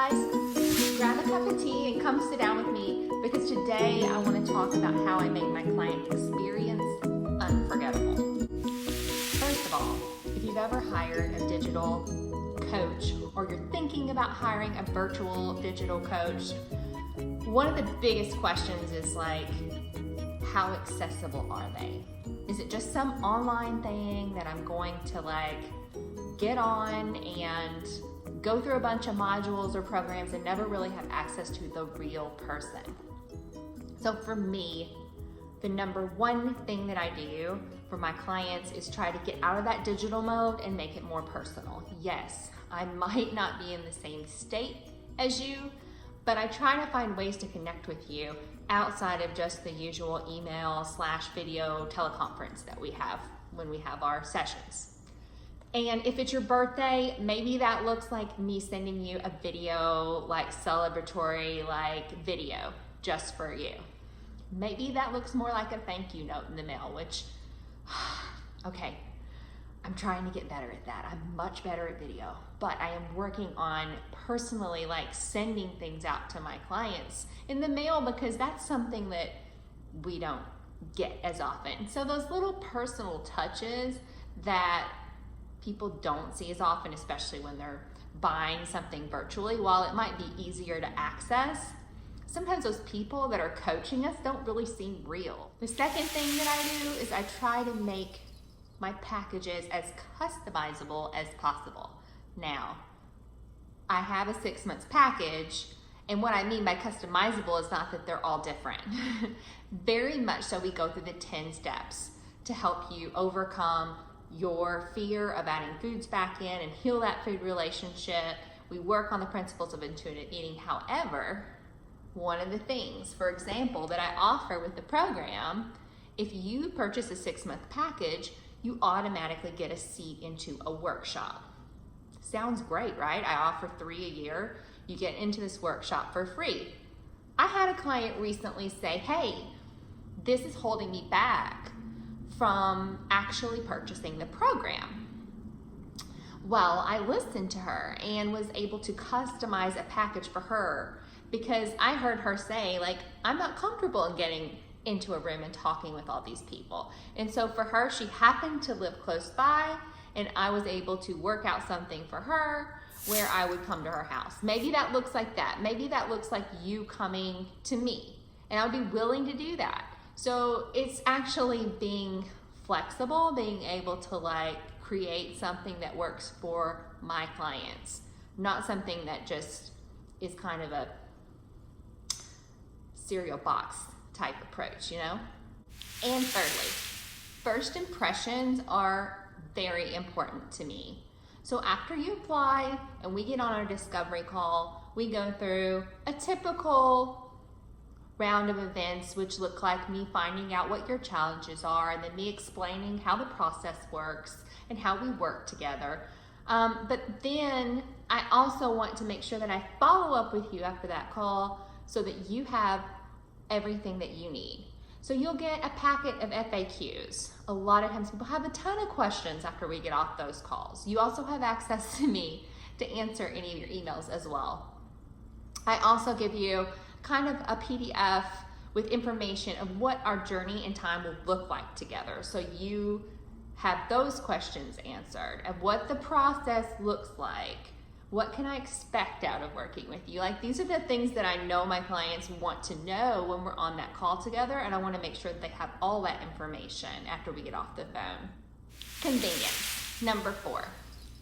guys, grab a cup of tea and come sit down with me because today I want to talk about how I make my client experience unforgettable. First of all, if you've ever hired a digital coach or you're thinking about hiring a virtual digital coach, one of the biggest questions is like, how accessible are they? Is it just some online thing that I'm going to get on and go through a bunch of modules or programs and never really have access to the real person? So for me, the number one thing that I do for my clients is try to get out of that digital mode and make it more personal. Yes, I might not be in the same state as you, but I try to find ways to connect with you outside of just the usual email/video teleconference that we have when we have our sessions. And if it's your birthday, maybe that looks like me sending you a video, celebratory video just for you. Maybe that looks more like a thank you note in the mail, which, okay, I'm trying to get better at that. I'm much better at video, but I am working on personally sending things out to my clients in the mail because that's something that we don't get as often. So those little personal touches that people don't see as often, especially when they're buying something virtually, while it might be easier to access, sometimes those people that are coaching us don't really seem real. The second thing that I do is I try to make my packages as customizable as possible. Now, I have a 6-month package, and what I mean by customizable is not that they're all different. Very much so, we go through the 10 steps to help you overcome your fear of adding foods back in and heal that food relationship. We work on the principles of intuitive eating. However, one of the things, for example, that I offer with the program, if you purchase a 6-month package, you automatically get a seat into a workshop. Sounds great, right? I offer 3 a year. You get into this workshop for free. I had a client recently say, hey, this is holding me back from actually purchasing the program. Well, I listened to her and was able to customize a package for her because I heard her say, I'm not comfortable in getting into a room and talking with all these people. And so for her, she happened to live close by, and I was able to work out something for her where I would come to her house. Maybe that looks like that. Maybe that looks like you coming to me, and I would be willing to do that. So it's actually being flexible, being able to create something that works for my clients, not something that just is kind of a cereal box type approach, And thirdly, first impressions are very important to me. So after you apply and we get on our discovery call, we go through a typical round of events, which look like me finding out what your challenges are and then me explaining how the process works and how we work together. But then I also want to make sure that I follow up with you after that call so that you have everything that you need. So you'll get a packet of FAQs. A lot of times people have a ton of questions after we get off those calls. You also have access to me to answer any of your emails as well. I also give you kind of a PDF with information of what our journey in time will look like together. So you have those questions answered of what the process looks like. What can I expect out of working with you? These are the things that I know my clients want to know when we're on that call together, and I want to make sure that they have all that information after we get off the phone. Convenience, number 4.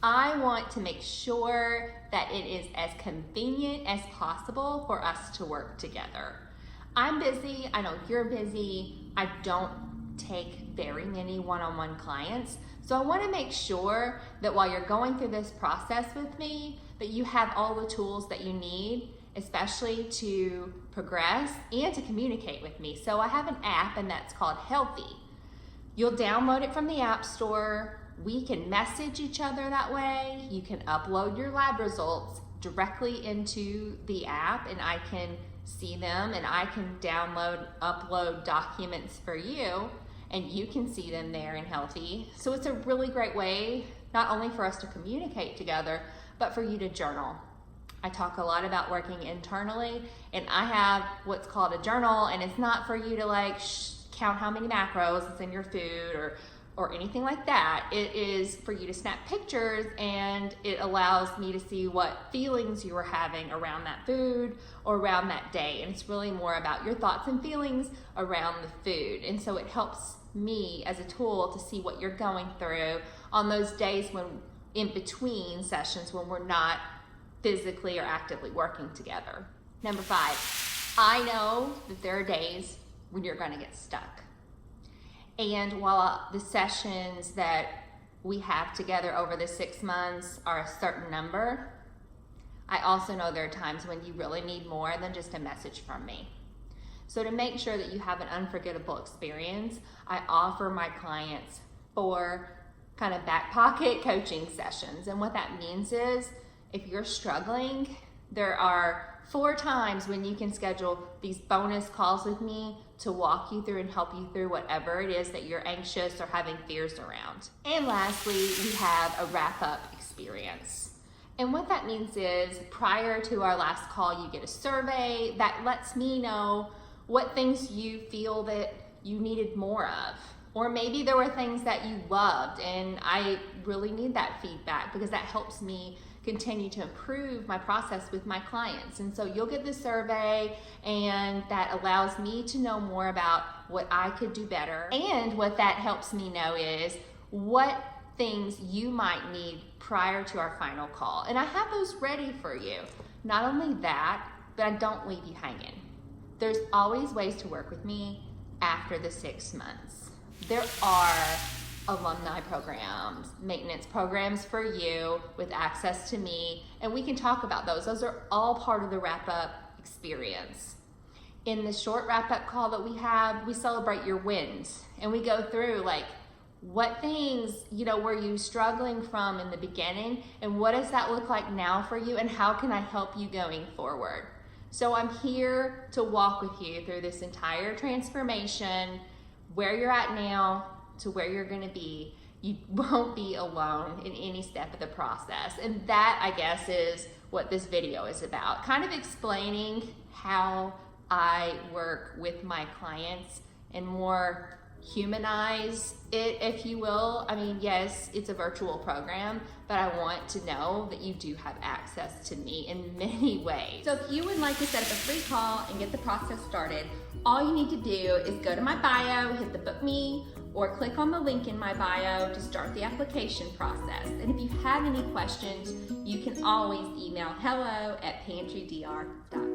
I want to make sure that it is as convenient as possible for us to work together. I'm busy, I know you're busy, I don't take very many one-on-one clients, so I want to make sure that while you're going through this process with me, that you have all the tools that you need, especially to progress and to communicate with me. So I have an app, and that's called Healthy. You'll download it from the App Store. We can message each other that way. You can upload your lab results directly into the app, and I can see them, and I can upload documents for you, and you can see them there in Healthy. So it's a really great way, not only for us to communicate together, but for you to journal. I talk a lot about working internally, and I have what's called a journal, and it's not for you to like count how many macros is in your food or anything like that. It is for you to snap pictures, and it allows me to see what feelings you were having around that food or around that day. And it's really more about your thoughts and feelings around the food. And so it helps me as a tool to see what you're going through on those days when in between sessions when we're not physically or actively working together. Number 5, I know that there are days when you're going to get stuck. And while the sessions that we have together over the 6 months are a certain number, I also know there are times when you really need more than just a message from me. So to make sure that you have an unforgettable experience, I offer my clients 4 kind of back pocket coaching sessions. And what that means is if you're struggling, there are 4 times when you can schedule these bonus calls with me to walk you through and help you through whatever it is that you're anxious or having fears around. And lastly, we have a wrap-up experience. And what that means is prior to our last call, you get a survey that lets me know what things you feel that you needed more of. Or maybe there were things that you loved, and I really need that feedback because that helps me continue to improve my process with my clients. And so you'll get the survey, and that allows me to know more about what I could do better. And what that helps me know is what things you might need prior to our final call. And I have those ready for you. Not only that, but I don't leave you hanging. There's always ways to work with me after the 6 months. There are alumni programs, maintenance programs for you with access to me, and we can talk about those. Those are all part of the wrap-up experience. In the short wrap-up call that we have, we celebrate your wins, and we go through like what things, were you struggling from in the beginning, and what does that look like now for you, and how can I help you going forward? So I'm here to walk with you through this entire transformation, where you're at now to where you're gonna be. You won't be alone in any step of the process. And that, I guess, is what this video is about. Kind of explaining how I work with my clients and more humanize it, if you will. I mean, yes, it's a virtual program, but I want to know that you do have access to me in many ways. So if you would like to set up a free call and get the process started, all you need to do is go to my bio, hit the book me, or click on the link in my bio to start the application process. And if you have any questions, you can always email hello@pantrydr.com.